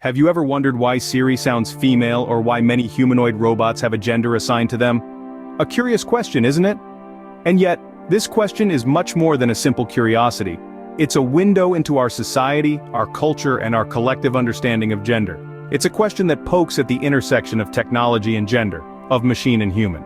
Have you ever wondered why Siri sounds female or why many humanoid robots have a gender assigned to them? A curious question, isn't it? And yet, this question is much more than a simple curiosity. It's a window into our society, our culture, and our collective understanding of gender. It's a question that pokes at the intersection of technology and gender, of machine and human.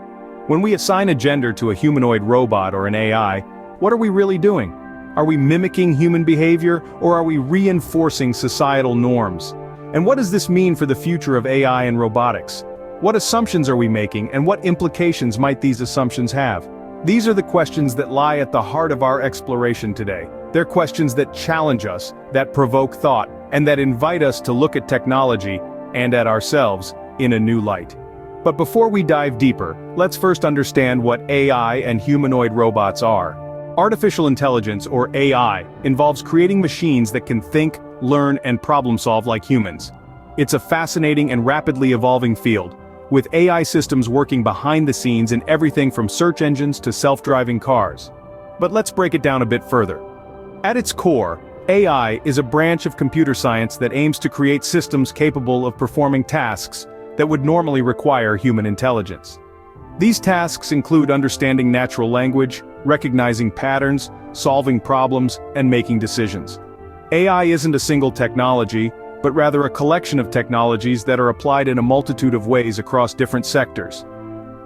When we assign a gender to a humanoid robot or an AI, what are we really doing? Are we mimicking human behavior, or are we reinforcing societal norms? And what does this mean for the future of AI and robotics? What assumptions are we making, and what implications might these assumptions have? These are the questions that lie at the heart of our exploration today. They're questions that challenge us, that provoke thought, and that invite us to look at technology, and at ourselves, in a new light. But before we dive deeper, let's first understand what AI and humanoid robots are. Artificial intelligence, or AI, involves creating machines that can think, learn, and problem-solve like humans. It's a fascinating and rapidly evolving field, with AI systems working behind the scenes in everything from search engines to self-driving cars. But let's break it down a bit further. At its core, AI is a branch of computer science that aims to create systems capable of performing tasks that would normally require human intelligence. These tasks include understanding natural language, recognizing patterns, solving problems, and making decisions. AI isn't a single technology, but rather a collection of technologies that are applied in a multitude of ways across different sectors.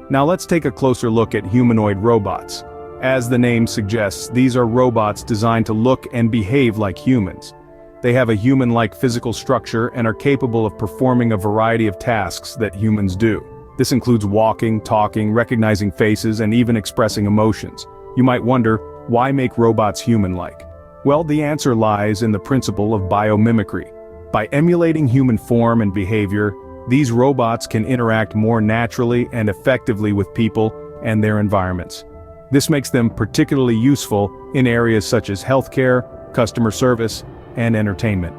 Now let's take a closer look at humanoid robots. As the name suggests, these are robots designed to look and behave like humans. They have a human-like physical structure and are capable of performing a variety of tasks that humans do. This includes walking, talking, recognizing faces, and even expressing emotions. You might wonder, why make robots human-like? Well, the answer lies in the principle of biomimicry. By emulating human form and behavior, these robots can interact more naturally and effectively with people and their environments. This makes them particularly useful in areas such as healthcare, customer service, and entertainment.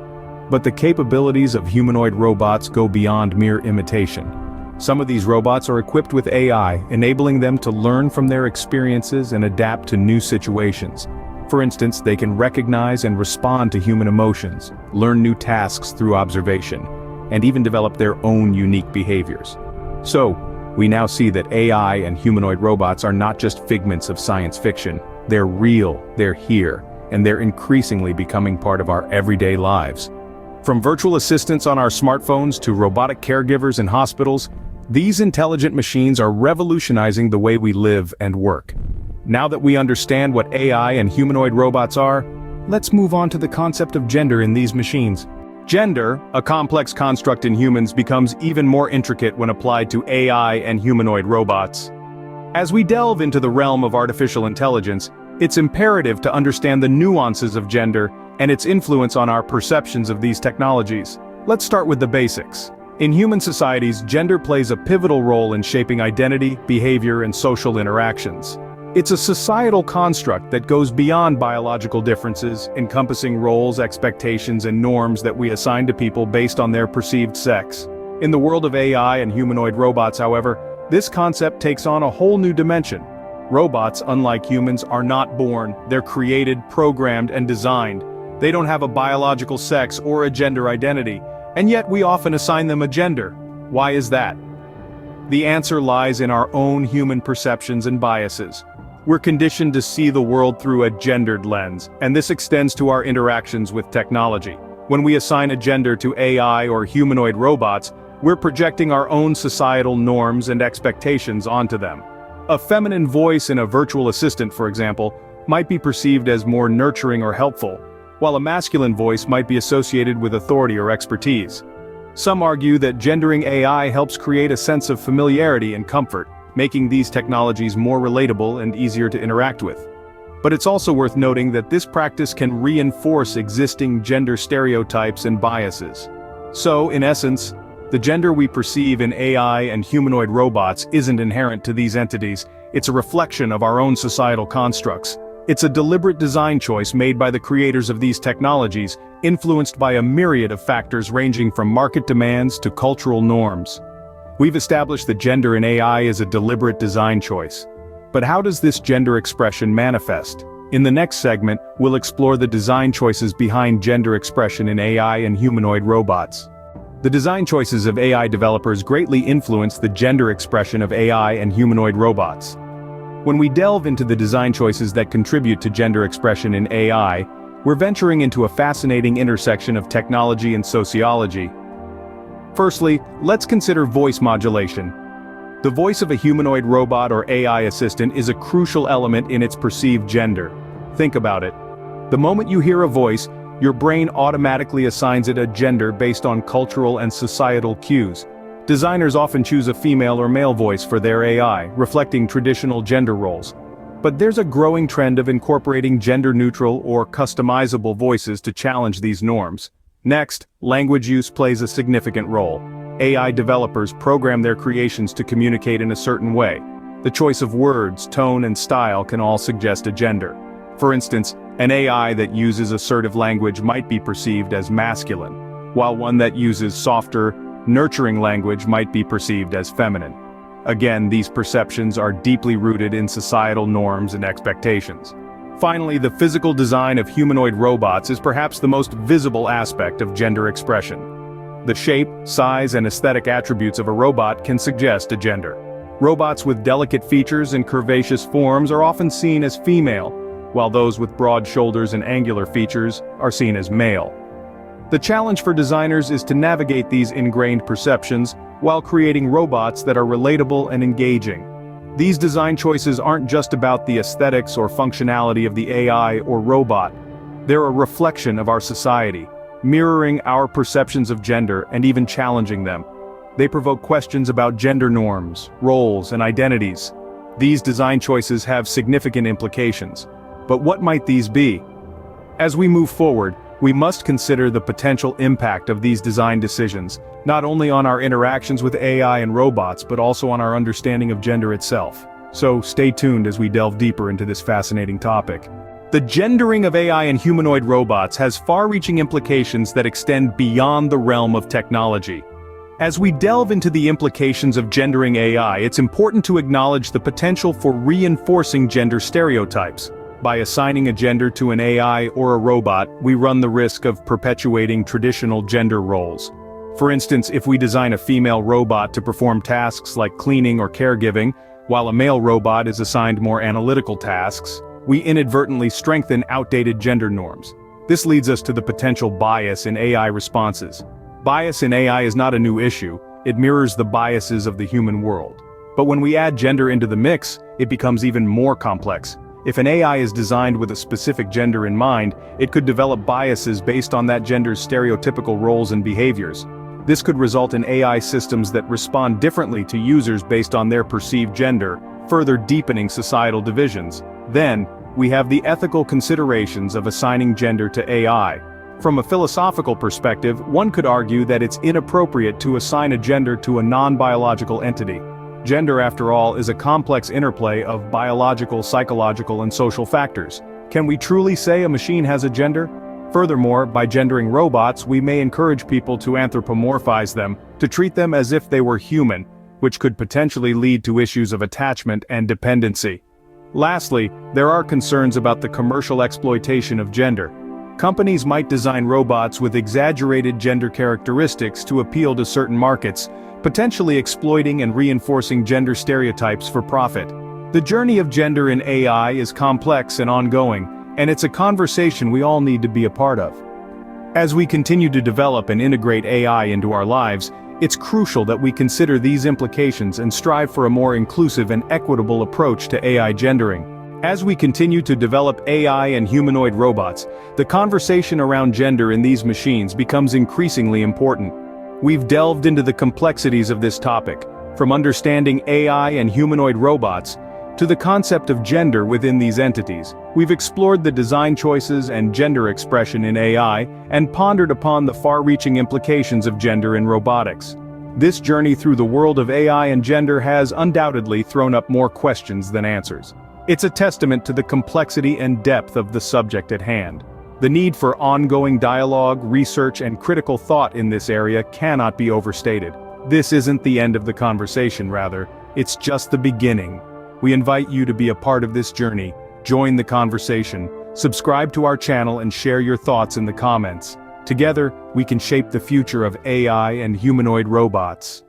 But the capabilities of humanoid robots go beyond mere imitation. Some of these robots are equipped with AI, enabling them to learn from their experiences and adapt to new situations. For instance, they can recognize and respond to human emotions, learn new tasks through observation, and even develop their own unique behaviors. So, we now see that AI and humanoid robots are not just figments of science fiction. They're real, they're here, and they're increasingly becoming part of our everyday lives. From virtual assistants on our smartphones to robotic caregivers in hospitals, these intelligent machines are revolutionizing the way we live and work. Now that we understand what AI and humanoid robots are, let's move on to the concept of gender in these machines. Gender, a complex construct in humans, becomes even more intricate when applied to AI and humanoid robots. As we delve into the realm of artificial intelligence, it's imperative to understand the nuances of gender and its influence on our perceptions of these technologies. Let's start with the basics. In human societies, gender plays a pivotal role in shaping identity, behavior, and social interactions. It's a societal construct that goes beyond biological differences, encompassing roles, expectations, and norms that we assign to people based on their perceived sex. In the world of AI and humanoid robots, however, this concept takes on a whole new dimension. Robots, unlike humans, are not born, they're created, programmed, and designed. They don't have a biological sex or a gender identity, and yet we often assign them a gender. Why is that? The answer lies in our own human perceptions and biases. We're conditioned to see the world through a gendered lens, and this extends to our interactions with technology. When we assign a gender to AI or humanoid robots, we're projecting our own societal norms and expectations onto them. A feminine voice in a virtual assistant, for example, might be perceived as more nurturing or helpful, while a masculine voice might be associated with authority or expertise. Some argue that gendering AI helps create a sense of familiarity and comfort, making these technologies more relatable and easier to interact with. But it's also worth noting that this practice can reinforce existing gender stereotypes and biases. So, in essence, the gender we perceive in AI and humanoid robots isn't inherent to these entities, it's a reflection of our own societal constructs. It's a deliberate design choice made by the creators of these technologies, influenced by a myriad of factors ranging from market demands to cultural norms. We've established that gender in AI is a deliberate design choice. But how does this gender expression manifest? In the next segment, we'll explore the design choices behind gender expression in AI and humanoid robots. The design choices of AI developers greatly influence the gender expression of AI and humanoid robots. When we delve into the design choices that contribute to gender expression in AI, we're venturing into a fascinating intersection of technology and sociology. Firstly, let's consider voice modulation. The voice of a humanoid robot or AI assistant is a crucial element in its perceived gender. Think about it. The moment you hear a voice, your brain automatically assigns it a gender based on cultural and societal cues. Designers often choose a female or male voice for their AI, reflecting traditional gender roles. But there's a growing trend of incorporating gender-neutral or customizable voices to challenge these norms. Next, language use plays a significant role. AI developers program their creations to communicate in a certain way. The choice of words, tone, and style can all suggest a gender. For instance, an AI that uses assertive language might be perceived as masculine, while one that uses softer, nurturing language might be perceived as feminine. Again, these perceptions are deeply rooted in societal norms and expectations. Finally, the physical design of humanoid robots is perhaps the most visible aspect of gender expression. The shape, size, and aesthetic attributes of a robot can suggest a gender. Robots with delicate features and curvaceous forms are often seen as female, while those with broad shoulders and angular features are seen as male. The challenge for designers is to navigate these ingrained perceptions while creating robots that are relatable and engaging. These design choices aren't just about the aesthetics or functionality of the AI or robot. They're a reflection of our society, mirroring our perceptions of gender and even challenging them. They provoke questions about gender norms, roles, and identities. These design choices have significant implications. But what might these be? As we move forward, we must consider the potential impact of these design decisions, not only on our interactions with AI and robots but also on our understanding of gender itself. So stay tuned as we delve deeper into this fascinating topic. The gendering of AI and humanoid robots has far-reaching implications that extend beyond the realm of technology. As we delve into the implications of gendering AI, it's important to acknowledge the potential for reinforcing gender stereotypes. By assigning a gender to an AI or a robot, we run the risk of perpetuating traditional gender roles. For instance, if we design a female robot to perform tasks like cleaning or caregiving, while a male robot is assigned more analytical tasks, we inadvertently strengthen outdated gender norms. This leads us to the potential bias in AI responses. Bias in AI is not a new issue, it mirrors the biases of the human world. But when we add gender into the mix, it becomes even more complex. If an AI is designed with a specific gender in mind, it could develop biases based on that gender's stereotypical roles and behaviors. This could result in AI systems that respond differently to users based on their perceived gender, further deepening societal divisions. Then, we have the ethical considerations of assigning gender to AI. From a philosophical perspective, one could argue that it's inappropriate to assign a gender to a non-biological entity. Gender, after all, is a complex interplay of biological, psychological, and social factors. Can we truly say a machine has a gender? Furthermore, by gendering robots, we may encourage people to anthropomorphize them, to treat them as if they were human, which could potentially lead to issues of attachment and dependency. Lastly, there are concerns about the commercial exploitation of gender. Companies might design robots with exaggerated gender characteristics to appeal to certain markets, potentially exploiting and reinforcing gender stereotypes for profit. The journey of gender in AI is complex and ongoing, and it's a conversation we all need to be a part of. As we continue to develop and integrate AI into our lives, it's crucial that we consider these implications and strive for a more inclusive and equitable approach to AI gendering. As we continue to develop AI and humanoid robots, the conversation around gender in these machines becomes increasingly important. We've delved into the complexities of this topic, from understanding AI and humanoid robots, to the concept of gender within these entities. We've explored the design choices and gender expression in AI, and pondered upon the far-reaching implications of gender in robotics. This journey through the world of AI and gender has undoubtedly thrown up more questions than answers. It's a testament to the complexity and depth of the subject at hand. The need for ongoing dialogue, research, and critical thought in this area cannot be overstated. This isn't the end of the conversation, rather, it's just the beginning. We invite you to be a part of this journey, join the conversation, subscribe to our channel and share your thoughts in the comments. Together, we can shape the future of AI and humanoid robots.